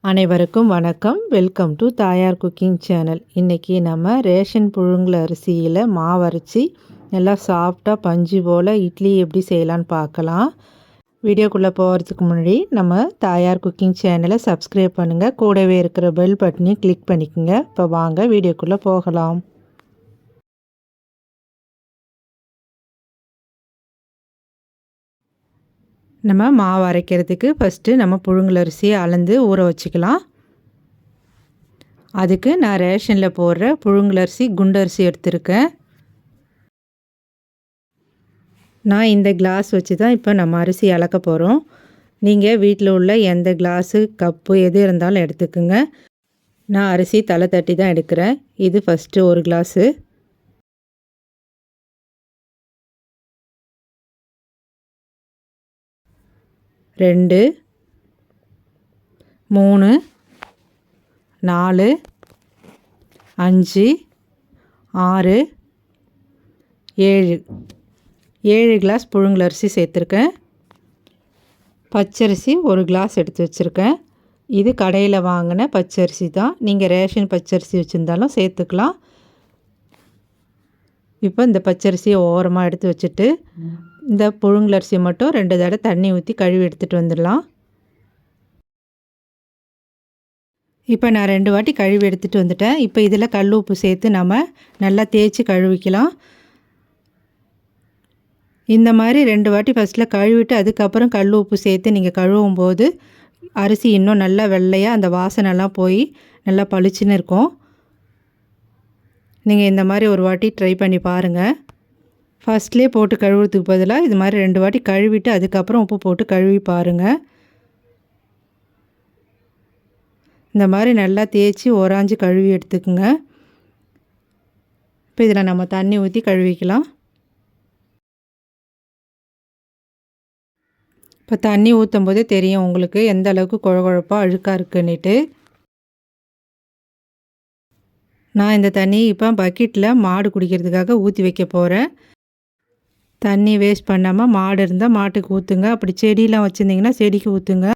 அனைவருக்கும் வணக்கம். Welcome to தாயார் குக்கிங் சேனல். இன்றைக்கி நம்ம ரேஷன் புழுங்கல் அரிசியில் மாவு அரைச்சி நல்லா சாஃப்டாக பஞ்சு போல் இட்லி எப்படி செய்யலான்னு பார்க்கலாம். வீடியோக்குள்ளே போகிறதுக்கு முன்னாடி நம்ம தாயார் குக்கிங் சேனலை சப்ஸ்கிரைப் பண்ணுங்கள். கூடவே இருக்கிற பெல் பட்டனையும் கிளிக் பண்ணிக்கோங்க. இப்போ வாங்க வீடியோக்குள்ளே போகலாம். நம்ம மாவு அரைக்கிறதுக்கு ஃபஸ்ட்டு நம்ம புழுங்கல் அரிசியை அளந்து ஊற வச்சுக்கலாம். அதுக்கு நான் ரேஷனில் போடுற புழுங்கல் அரிசி குண்டரிசி எடுத்திருக்கேன். நான் இந்த கிளாஸ் வச்சு தான் இப்போ நம்ம அரிசி அளக்க போகிறோம். நீங்கள் வீட்டில் உள்ள எந்த கிளாஸு கப்பு எது இருந்தாலும் எடுத்துக்குங்க. நான் அரிசி தலை தட்டி தான் எடுக்கிறேன். இது ஃபஸ்ட்டு ஒரு கிளாஸு, 2, 3, 4, 5, 6, 7 கிளாஸ் புழுங்கல் அரிசி சேர்த்துருக்கேன். பச்சரிசி ஒரு கிளாஸ் எடுத்து வச்சுருக்கேன். இது கடையில் வாங்கின பச்சரிசி தான். நீங்கள் ரேஷன் பச்சரிசி வச்சுருந்தாலும் சேர்த்துக்கலாம். இப்போ இந்த பச்சரிசியை ஓரமாக எடுத்து வச்சுட்டு இந்த புழுங்கல் அரிசியை மட்டும் 2 தடவை தண்ணி ஊற்றி கழுவி எடுத்துகிட்டு வந்துடலாம். இப்போ நான் 2 வாட்டி கழுவி எடுத்துகிட்டு வந்துட்டேன். இப்போ இதில் கல் உப்பு சேர்த்து நம்ம நல்லா தேய்ச்சி கழுவிக்கலாம். இந்த மாதிரி 2 வாட்டி ஃபஸ்ட்டில் கழுவிட்டு அதுக்கப்புறம் கல் உப்பு சேர்த்து நீங்கள் கழுவும் போது அரிசி இன்னும் நல்லா வெள்ளையாக அந்த வாசனைலாம் போய் நல்லா பளிச்சுன்னு இருக்கும். நீங்கள் இந்த மாதிரி ஒரு வாட்டி ட்ரை பண்ணி பாருங்கள். ஃபஸ்ட்லேயே போட்டு கழுவுறதுக்கு பதிலாக இது மாதிரி 2 வாட்டி கழுவிட்டு அதுக்கப்புறம் உப்பு போட்டு கழுவி பாருங்கள். இந்த மாதிரி நல்லா தேய்ச்சி ஓராஞ்சி கழுவி எடுத்துக்குங்க. இப்போ இதில் நம்ம தண்ணி ஊற்றி கழுவிக்கலாம். இப்போ தண்ணி ஊற்றும் போதே தெரியும் உங்களுக்கு எந்த அளவுக்கு குழகுழப்பாக அழுக்காக இருக்குன்னுட்டு. நான் இந்த தண்ணி இப்போ பக்கெட்டில் மாடு குடிக்கிறதுக்காக ஊற்றி வைக்க போகிறேன். தண்ணி வேஸ்ட் பண்ணாமல் மாடு இருந்தால் மாட்டுக்கு ஊற்றுங்க. அப்படி செடியெலாம் வச்சுருந்திங்கன்னா செடிக்கு ஊற்றுங்க.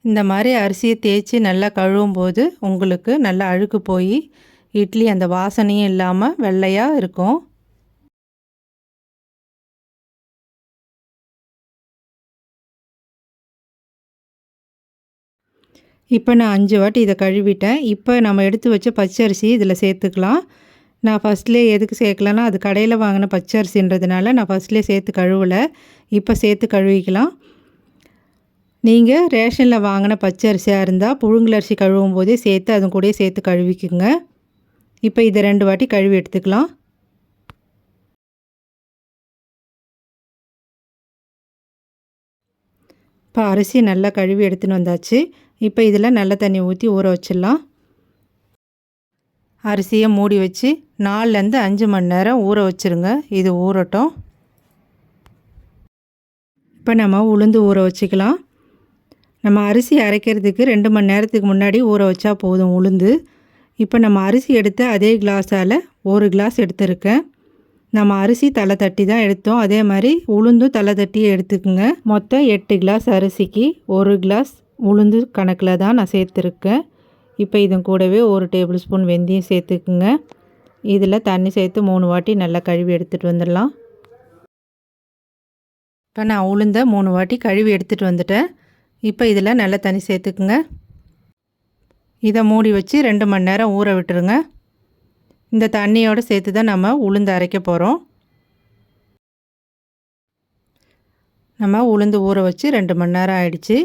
இந்த மாதிரி அரிசியை தேய்ச்சி நல்லா கழுவும் போது உங்களுக்கு நல்லா அழுக்கு போய் இட்லி அந்த வாசனையும் இல்லாமல் வெள்ளையாக இருக்கும். இப்போ நான் 5 வாட்டி இதை கழுவிட்டேன். இப்போ நம்ம எடுத்து வச்ச பச்சரிசி இதில் சேர்த்துக்கலாம். நான் ஃபஸ்ட்லேயே எதுக்கு சேர்க்கலன்னா அது கடையில் வாங்கின பச்சரிசின்றதுனால நான் ஃபஸ்ட்லேயே சேர்த்து கழுவலை. இப்போ சேர்த்து கழுவிக்கலாம். நீங்கள் ரேஷனில் வாங்கின பச்சரிசியாக இருந்தால் புழுங்கல் அரிசி கழுவும் போதே சேர்த்து அதுவும் கூட சேர்த்து கழுவிக்குங்க. இப்போ இதை 2 வாட்டி கழுவி எடுத்துக்கலாம். இப்போ அரிசி நல்லா கழுவி எடுத்துன்னு வந்தாச்சு. இப்போ இதில் நல்ல தண்ணி ஊற்றி ஊற வச்சிடலாம். அரிசியை மூடி வச்சு 4லேருந்து 5 மணி நேரம் ஊற வச்சுருங்க. இது ஊறட்டும். இப்போ நம்ம உளுந்து ஊற வச்சுக்கலாம். நம்ம அரிசி அரைக்கிறதுக்கு 2 மணி நேரத்துக்கு முன்னாடி ஊற வச்சா போதும் உளுந்து. இப்போ நம்ம அரிசி எடுத்த அதே கிளாஸால் 1 கிளாஸ் எடுத்துருக்கேன். நம்ம அரிசி தலை தட்டி தான் எடுத்தோம். அதே மாதிரி உளுந்தும் தலை தட்டியே எடுத்துக்குங்க. மொத்தம் 8 கிளாஸ் அரிசிக்கு 1 கிளாஸ் உளுந்து கணக்கில் தான் நான் சேர்த்துருக்கேன். இப்போ இதன் கூடவே 1 டேபிள் ஸ்பூன் வெந்தயம் சேர்த்துக்குங்க. இதில் தண்ணி சேர்த்து 3 வாட்டி நல்லா கழுவி எடுத்துகிட்டு வந்துடலாம். இப்போ நான் உளுந்த 3 வாட்டி கழுவி எடுத்துகிட்டு வந்துட்டேன். இப்போ இதில் நல்ல தண்ணி சேர்த்துக்குங்க. இதை மூடி வச்சு 2 மணி நேரம் ஊற விட்டுருங்க. இந்த தண்ணியோடு சேர்த்து தான் நம்ம உளுந்து அரைக்க போகிறோம். நம்ம உளுந்து ஊற வச்சு 2 மணி நேரம் ஆயிடுச்சு.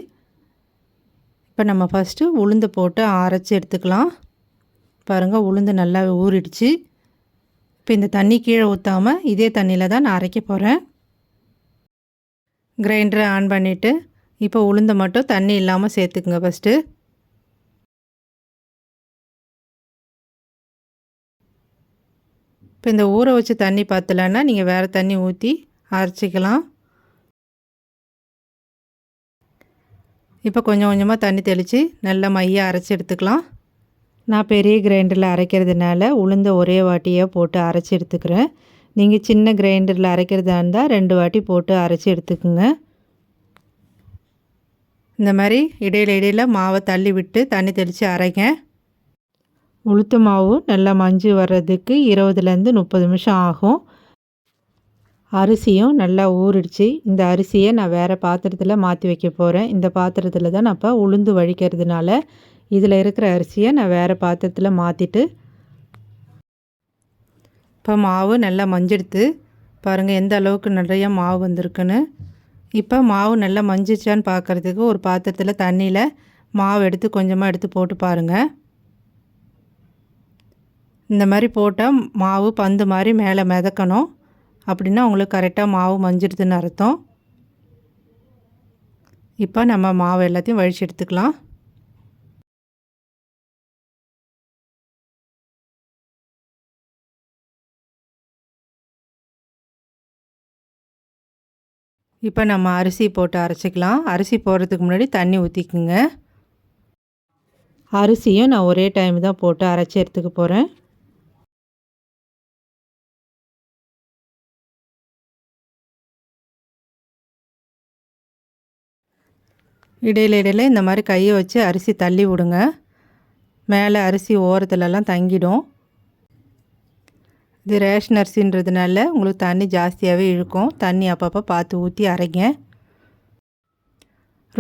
இப்போ நம்ம ஃபஸ்ட்டு உளுந்து போட்டு அரைச்சி எடுத்துக்கலாம். பாருங்கள் உளுந்து நல்லா ஊறிடுச்சு. இப்போ இந்த தண்ணி கீழே ஊற்றாமல் இதே தண்ணியில் தான் நான் அரைக்க போகிறேன். கிரைண்டரை ஆன் பண்ணிவிட்டு இப்போ உளுந்தை மட்டும் தண்ணி இல்லாமல் சேர்த்துக்குங்க ஃபஸ்ட்டு. இப்போ இந்த ஊற வச்ச தண்ணி பத்தலைன்னா நீங்கள் வேறு தண்ணி ஊற்றி அரைச்சிக்கலாம். இப்போ கொஞ்சம் கொஞ்சமாக தண்ணி தெளித்து நல்லா மையாக அரைச்சி எடுத்துக்கலாம். நான் பெரிய கிரைண்டரில் அரைக்கிறதுனால உளுந்த ஒரே வாட்டியாக போட்டு அரைச்சி எடுத்துக்கிறேன். நீங்கள் சின்ன கிரைண்டரில் அரைக்கிறதா இருந்தால் 2 வாட்டி போட்டு அரைச்சி எடுத்துக்குங்க. இந்த மாதிரி இடையில மாவை தள்ளி விட்டு தண்ணி தெளித்து அரைங்க. உளுத்த மாவு நல்லா மஞ்சு வர்றதுக்கு 20லேருந்து 30 நிமிஷம் ஆகும். அரிசியும் நல்லா ஊறிடுச்சு. இந்த அரிசியை நான் வேறு பாத்திரத்தில் மாற்றி வைக்க போகிறேன். இந்த பாத்திரத்தில் தான் நான் இப்போ உளுந்து வழிக்கிறதுனால இதில் இருக்கிற அரிசியை நான் வேறு பாத்திரத்தில் மாற்றிட்டு, இப்போ மாவு நல்லா மஞ்செடுத்து பாருங்கள் எந்த அளவுக்கு நிறையா மாவு வந்திருக்குன்னு. இப்போ மாவு நல்லா மஞ்சிச்சான்னு பார்க்குறதுக்கு ஒரு பாத்திரத்தில் தண்ணியில் மாவு எடுத்து கொஞ்சமாக எடுத்து போட்டு பாருங்கள். இந்த மாதிரி போட்டால் மாவு பந்து மாதிரி மேலே மிதக்கணும். அப்படின்னா உங்களுக்கு கரெக்டாக மாவு மஞ்சிடுதுன்னு அர்த்தம். இப்போ நம்ம மாவு எல்லாத்தையும் வழித்து எடுத்துக்கலாம். இப்போ நம்ம அரிசி போட்டு அரைச்சிக்கலாம். அரிசி போடுறதுக்கு முன்னாடி தண்ணி ஊற்றிக்குங்க. அரிசியும் நான் ஒரே டைம் தான் போட்டு அரைச்சி எடுத்துக்க போகிறேன். இடையில இந்த மாதிரி கையை வச்சு அரிசி தள்ளி விடுங்க. மேலே அரிசி ஓரத்துலலாம் தங்கிடும். இது ரேஷன் அரிசின்றதுனால உங்களுக்கு தண்ணி ஜாஸ்தியாகவே இழுக்கும். தண்ணி அப்பப்போ பார்த்து ஊற்றி அரைங்க.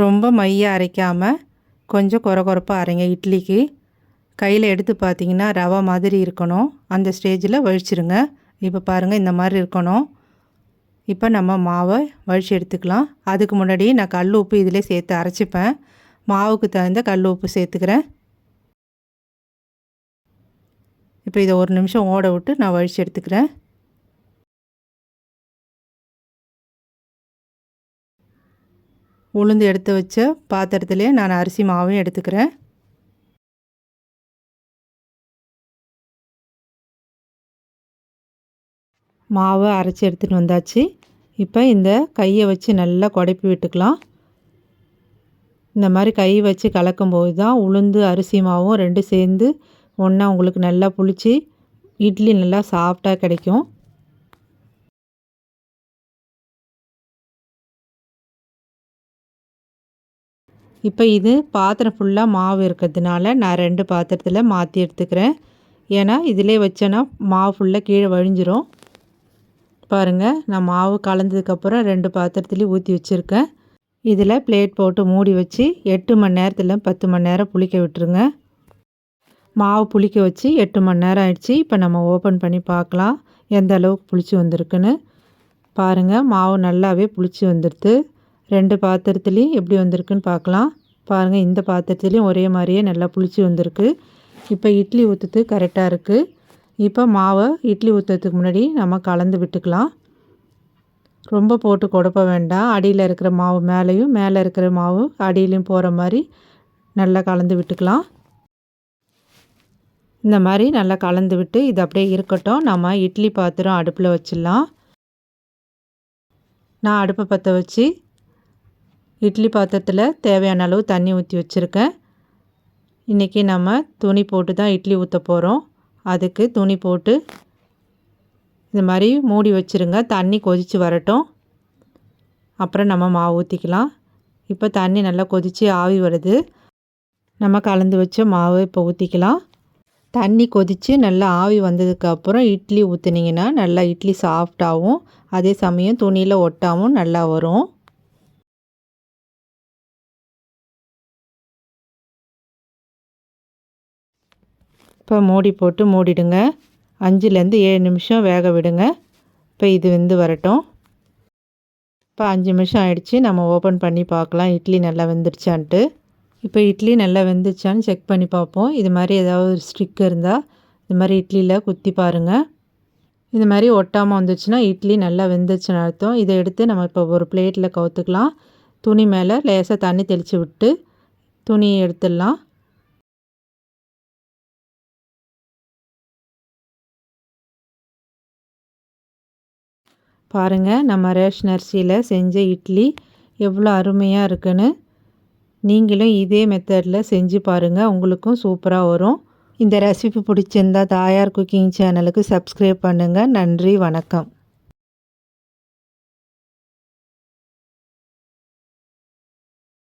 ரொம்ப மையாக அரைக்காமல் கொஞ்சம் கொரப்பாக அரைங்க. இட்லிக்கு கையில் எடுத்து பார்த்திங்கன்னா ரவை மாதிரி இருக்கணும். அந்த ஸ்டேஜில் வழிச்சிருங்க. இப்போ பாருங்கள் இந்த மாதிரி இருக்கணும். இப்போ நம்ம மாவை வழித்து எடுத்துக்கலாம். அதுக்கு முன்னாடி நான் கல் உப்பு இதிலே சேர்த்து அரைச்சிப்பேன். மாவுக்கு தகுந்த கல் உப்பு சேர்த்துக்கிறேன். இப்போ இதை ஒரு நிமிஷம் ஓட விட்டு நான் வழித்து எடுத்துக்கிறேன். உளுந்து எடுத்து வச்ச பாத்திரத்திலே நான் அரிசி மாவையும் எடுத்துக்கிறேன். மாவை அரைச்சி எடுத்துகிட்டு வந்தாச்சு. இப்போ இந்த கையை வச்சு நல்லா குழப்பி விட்டுக்கலாம். இந்த மாதிரி கை வச்சு கலக்கும்போது தான் உளுந்து அரிசி மாவும் ரெண்டும் சேர்ந்து ஒன்றா உங்களுக்கு நல்லா புளிச்சு இட்லி நல்லா சாஃப்டாக கிடைக்கும். இப்போ இது பாத்திரம் ஃபுல்லாக மாவு இருக்கிறதுனால நான் 2 பாத்திரத்தில் மாற்றி எடுத்துக்கிறேன். ஏன்னா இதிலே வச்சேன்னா மாவு ஃபுல்லாக கீழே வழிஞ்சிரும். பாருங்கள் நான் மாவு கலந்ததுக்கப்புறம் 2 பாத்திரத்துலேயும் ஊற்றி வச்சுருக்கேன். இதில் பிளேட் போட்டு மூடி வச்சு 8 மணி நேரத்தில் 10 மணி நேரம் புளிக்க விட்டுருங்க. மாவு புளிக்க வச்சு 8 மணி நேரம் ஆயிடுச்சு. இப்போ நம்ம ஓப்பன் பண்ணி பார்க்கலாம் எந்த அளவுக்கு புளிச்சு வந்திருக்குன்னு. பாருங்கள் மாவு நல்லாவே புளிச்சு வந்துடுது. 2 பாத்திரத்துலேயும் எப்படி வந்திருக்குன்னு பார்க்கலாம். பாருங்கள் இந்த பாத்திரத்துலேயும் ஒரே மாதிரியே நல்லா புளிச்சு வந்திருக்கு. இப்போ இட்லி ஊற்றுறது கரெக்டாக இருக்குது. இப்போ மாவை இட்லி ஊற்றுறதுக்கு முன்னாடி நம்ம கலந்து விட்டுக்கலாம். ரொம்ப போட்டு குழப்ப வேண்டாம். அடியில் இருக்கிற மாவு மேலேயும் மேலே இருக்கிற மாவு அடியிலையும் போகிற மாதிரி நல்லா கலந்து விட்டுக்கலாம். இந்த மாதிரி நல்லா கலந்து விட்டு இது அப்படியே இருக்கட்டும். நம்ம இட்லி பாத்திரம் அடுப்பில் வச்சிடலாம். நான் அடுப்பை பற்ற வச்சு இட்லி பாத்திரத்தில் தேவையான அளவு தண்ணி ஊற்றி வச்சுருக்கேன். இன்றைக்கி நம்ம துணி போட்டு தான் இட்லி ஊற்ற போகிறோம். அதுக்கு துணி போட்டு இந்த மாதிரி மூடி வச்சுருங்க. தண்ணி கொதித்து வரட்டும். அப்புறம் நம்ம மாவு ஊற்றிக்கலாம். இப்போ தண்ணி நல்லா கொதித்து ஆவி வருது. நம்ம கலந்து வச்ச மாவு இப்போ ஊற்றிக்கலாம். தண்ணி கொதித்து நல்லா ஆவி வந்ததுக்கப்புறம் இட்லி ஊற்றுனீங்கன்னா நல்லா இட்லி சாஃப்டாகவும் அதே சமயம் துணியில் ஒட்டாமல் நல்லா வரும். இப்போ மூடி போட்டு மூடிடுங்க. 5லேருந்து 7 நிமிஷம் வேக விடுங்க. இப்போ இது வெந்து வரட்டும். இப்போ 5 நிமிஷம் ஆயிடுச்சு. நம்ம ஓப்பன் பண்ணி பார்க்கலாம் இட்லி நல்லா வெந்துருச்சான்ட்டு. இப்போ இட்லி நல்லா வெந்துருச்சான்னு செக் பண்ணி பார்ப்போம். இது மாதிரி ஏதாவது ஒரு ஸ்டிக் இருந்தால் இது மாதிரி இட்லியில் குத்தி பாருங்கள். இது மாதிரி ஒட்டாமல் வந்துச்சுன்னா இட்லி நல்லா வெந்துருச்சுன்னு அர்த்தம். இதை எடுத்து நம்ம இப்போ ஒரு பிளேட்டில் கவுத்துக்கலாம். துணி மேலே லேசாக தண்ணி தெளித்து விட்டு துணியை எடுத்துடலாம். பாருங்கள் நம்ம ரேஷன் அரிசியில் செஞ்ச இட்லி எவ்வளோ அருமையாக இருக்குன்னு. நீங்களும் இதே மெத்தடில் செஞ்சு பாருங்கள். உங்களுக்கும் சூப்பராக வரும். இந்த ரெசிபி பிடிச்சிருந்தா தாயார் குக்கிங் சேனலுக்கு சப்ஸ்கிரைப் பண்ணுங்கள். நன்றி, வணக்கம்.